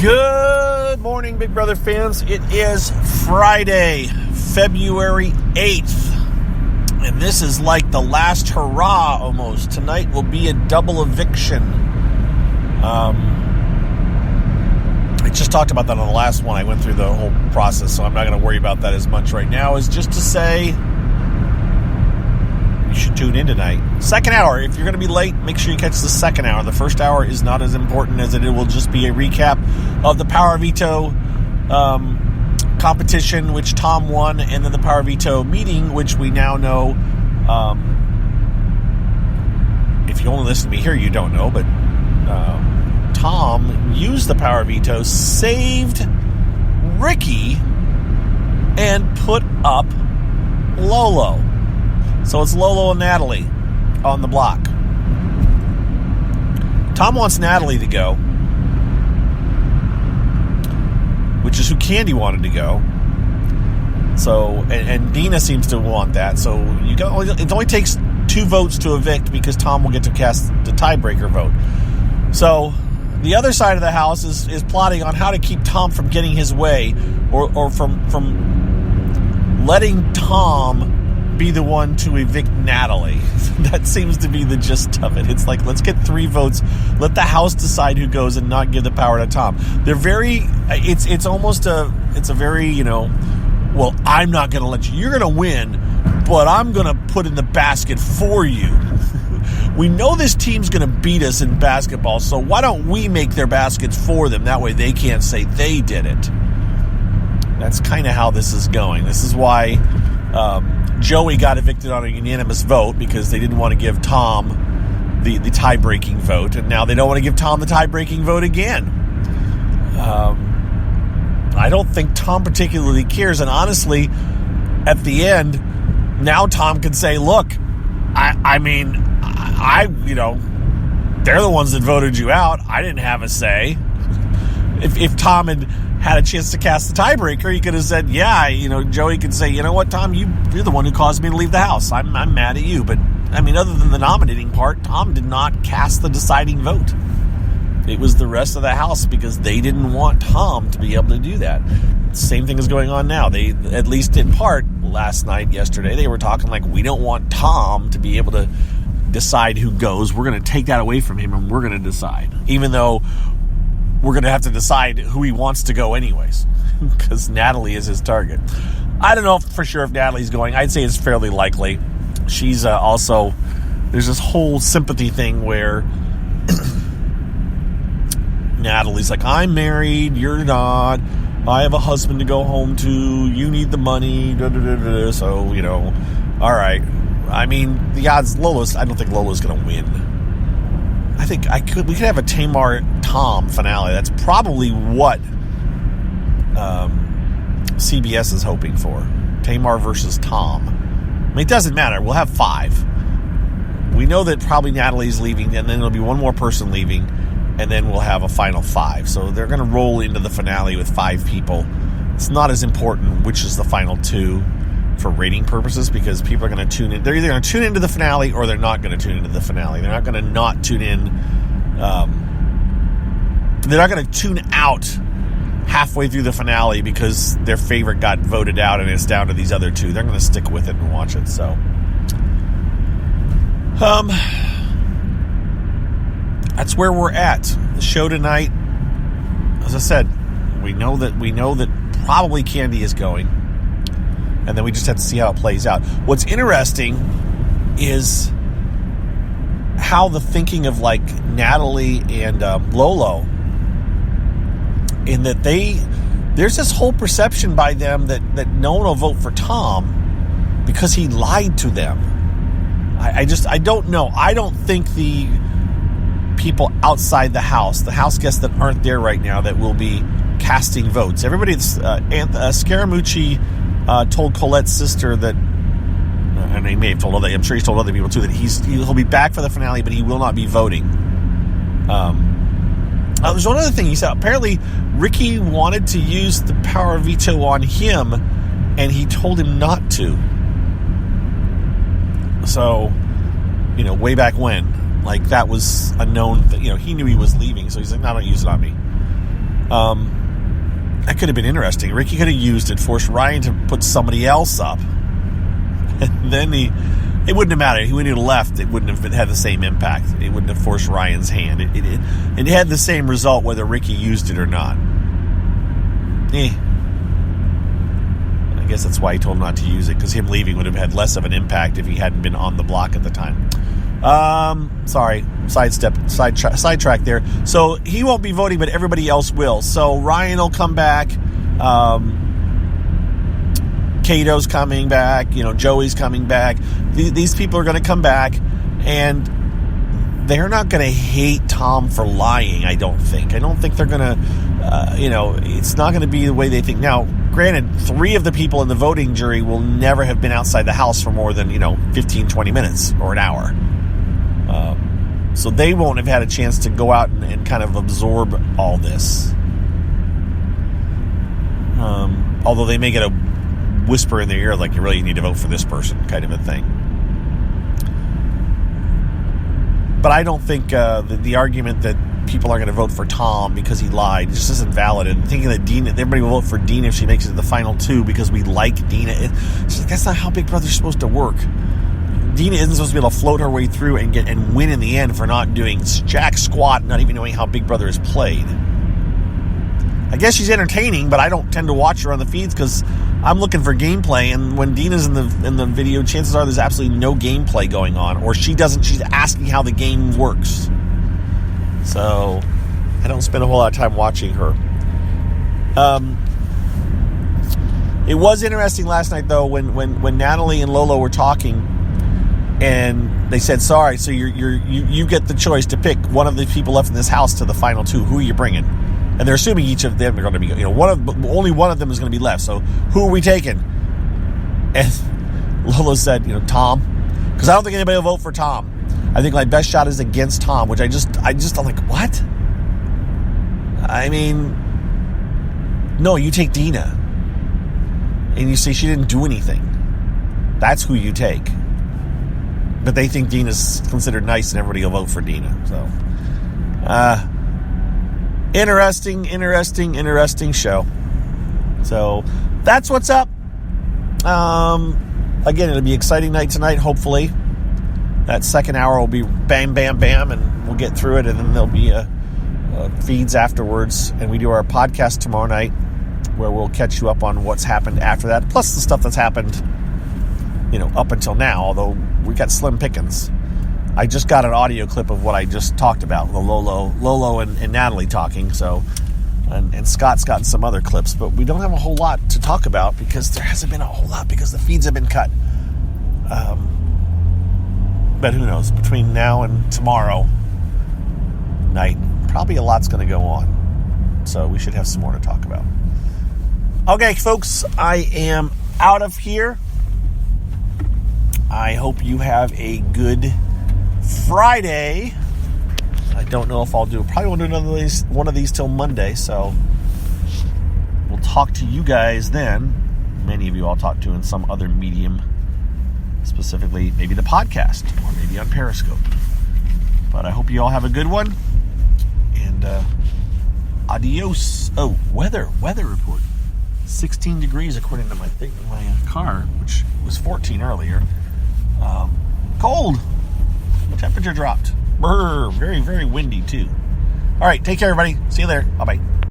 Good morning, Big Brother fans. It is Friday, February 8th, and this is like the last hurrah almost. Tonight will be a double eviction. I just talked about that on the last one. I went through the whole process, so I'm not going to worry about that as much right now. It's just to say you should tune in tonight. Second hour, if you're going to be late, make sure you catch the second hour. The first hour is not as important as it will just be a recap of the Power Veto competition, which Tom won, and then the Power Veto meeting, which we now know. If you only listen to me here, you don't know, but Tom used the Power Veto, saved Ricky, and put up Lolo. So it's Lolo and Natalie on the block. Tom wants Natalie to go, which is who Candy wanted to go. So, and Dina seems to want that. So it only takes 2 votes to evict because Tom will get to cast the tiebreaker vote. So the other side of the house is plotting on how to keep Tom from getting his way, or from letting Tom be the one to evict Natalie. That seems to be the gist of it. It's like, let's get 3 votes, let the house decide who goes and not give the power to Tom. They're very, it's almost a very, well, I'm not going to let you, you're going to win, but I'm going to put in the basket for you. We know this team's going to beat us in basketball, so why don't we make their baskets for them? That way they can't say they did it. That's kind of how this is going. This is why Joey got evicted on a unanimous vote, because they didn't want to give Tom the tie-breaking vote, and now they don't want to give Tom the tie-breaking vote again. I don't think Tom particularly cares, and honestly, at the end, now Tom can say, look, I mean, they're the ones that voted you out. I didn't have a say. If Tom had a chance to cast the tiebreaker, he could have said, yeah, Joey could say, you know what, Tom, you're the one who caused me to leave the house. I'm mad at you. But, I mean, other than the nominating part, Tom did not cast the deciding vote. It was the rest of the house, because they didn't want Tom to be able to do that. Same thing is going on now. They, at least in part, yesterday, they were talking like, we don't want Tom to be able to decide who goes. We're going to take that away from him, and we're going to decide. Even though we're going to have to decide who he wants to go anyways, because Natalie is his target. I don't know for sure if Natalie's going. I'd say it's fairly likely. She's also, there's this whole sympathy thing where Natalie's like, I'm married, you're not. I have a husband to go home to. You need the money. So, all right. I mean, the odds, I don't think Lolo's going to win. I think we could have a Tamar-Tom finale. That's probably what CBS is hoping for. Tamar versus Tom. I mean, it doesn't matter. We'll have 5. We know that probably Natalie's leaving, and then there'll be one more person leaving, and then we'll have a final 5. So they're going to roll into the finale with 5 people. It's not as important which is the final 2 for rating purposes, because people are going to tune in. They're either going to tune into the finale, or they're not going to tune into the finale. They're not going to not tune in. They're not going to tune out halfway through the finale because their favorite got voted out and it's down to these other 2. They're going to stick with it and watch it. So, that's where we're at. The show tonight, as I said, we know that probably Candy is going. And then we just have to see how it plays out. What's interesting is how the thinking of like Natalie and Lolo, in that there's this whole perception by them that no one will vote for Tom because he lied to them. I don't know. I don't think the people outside the house guests that aren't there right now, that will be casting votes. Everybody, Scaramucci told Colette's sister that, and he may have told I'm sure he's told other people too, that he'll be back for the finale, but he will not be voting. There's one other thing he said. Apparently, Ricky wanted to use the power veto on him, and he told him not to. So, way back when, like, that was a known thing. He knew he was leaving, so he's like, no, don't use it on me. That could have been interesting. Ricky could have used it, forced Ryan to put somebody else up. And then it wouldn't have mattered. He wouldn't have left. It wouldn't have had the same impact. It wouldn't have forced Ryan's hand. It had the same result whether Ricky used it or not. I guess that's why he told him not to use it, because him leaving would have had less of an impact if he hadn't been on the block at the time. Sorry, sidetrack there. So he won't be voting, but everybody else will. So Ryan will come back. Cato's coming back. Joey's coming back. These people are going to come back, and they're not going to hate Tom for lying, I don't think. I don't think they're going to, it's not going to be the way they think. Now, granted, 3 of the people in the voting jury will never have been outside the house for more than, 15, 20 minutes or an hour. So they won't have had a chance to go out and kind of absorb all this. Although they may get a whisper in their ear like, you really need to vote for this person, kind of a thing. But I don't think the argument that people are going to vote for Tom because he lied just isn't valid. And thinking that everybody will vote for Dina if she makes it to the final 2 because we like Dina, that's not how Big Brother's supposed to work. Dina isn't supposed to be able to float her way through and win in the end for not doing jack squat, not even knowing how Big Brother is played. I guess she's entertaining, but I don't tend to watch her on the feeds because I'm looking for gameplay, and when Dina's in the video, chances are there's absolutely no gameplay going on, or she's asking how the game works. So I don't spend a whole lot of time watching her. It was interesting last night though when Natalie and Lolo were talking, and they said, sorry, so you get the choice to pick one of the people left in this house to the final 2. Who are you bringing? And they're assuming each of them are going to be, only one of them is going to be left. So who are we taking? And Lolo said, Tom, because I don't think anybody will vote for Tom. I think my best shot is against Tom, which I'm like, what? I mean, no, you take Dina, and you say she didn't do anything. That's who you take. But they think Dina's considered nice, and everybody will vote for Dina. So, interesting show. So that's what's up. Again, it'll be an exciting night tonight, hopefully. That second hour will be bam, bam, bam, and we'll get through it, and then there'll be feeds afterwards. And we do our podcast tomorrow night, where we'll catch you up on what's happened after that, plus the stuff that's happened, up until now, although we got slim pickings. I just got an audio clip of what I just talked about, the Lolo and Natalie talking. So, and Scott's got some other clips, but we don't have a whole lot to talk about because there hasn't been a whole lot because the feeds have been cut. But who knows? Between now and tomorrow night, probably a lot's going to go on. So we should have some more to talk about. Okay, folks, I am out of here. I hope you have a good Friday. I don't know if I'll probably won't do one of these till Monday, so we'll talk to you guys then. Many of you I'll talk to in some other medium, specifically maybe the podcast or maybe on Periscope. But I hope you all have a good one, and adios. Oh, weather report. 16 degrees according to my car, which was 14 earlier. Cold. Temperature dropped. Brr, very, very windy too. All right, take care, everybody. See you there. Bye-bye.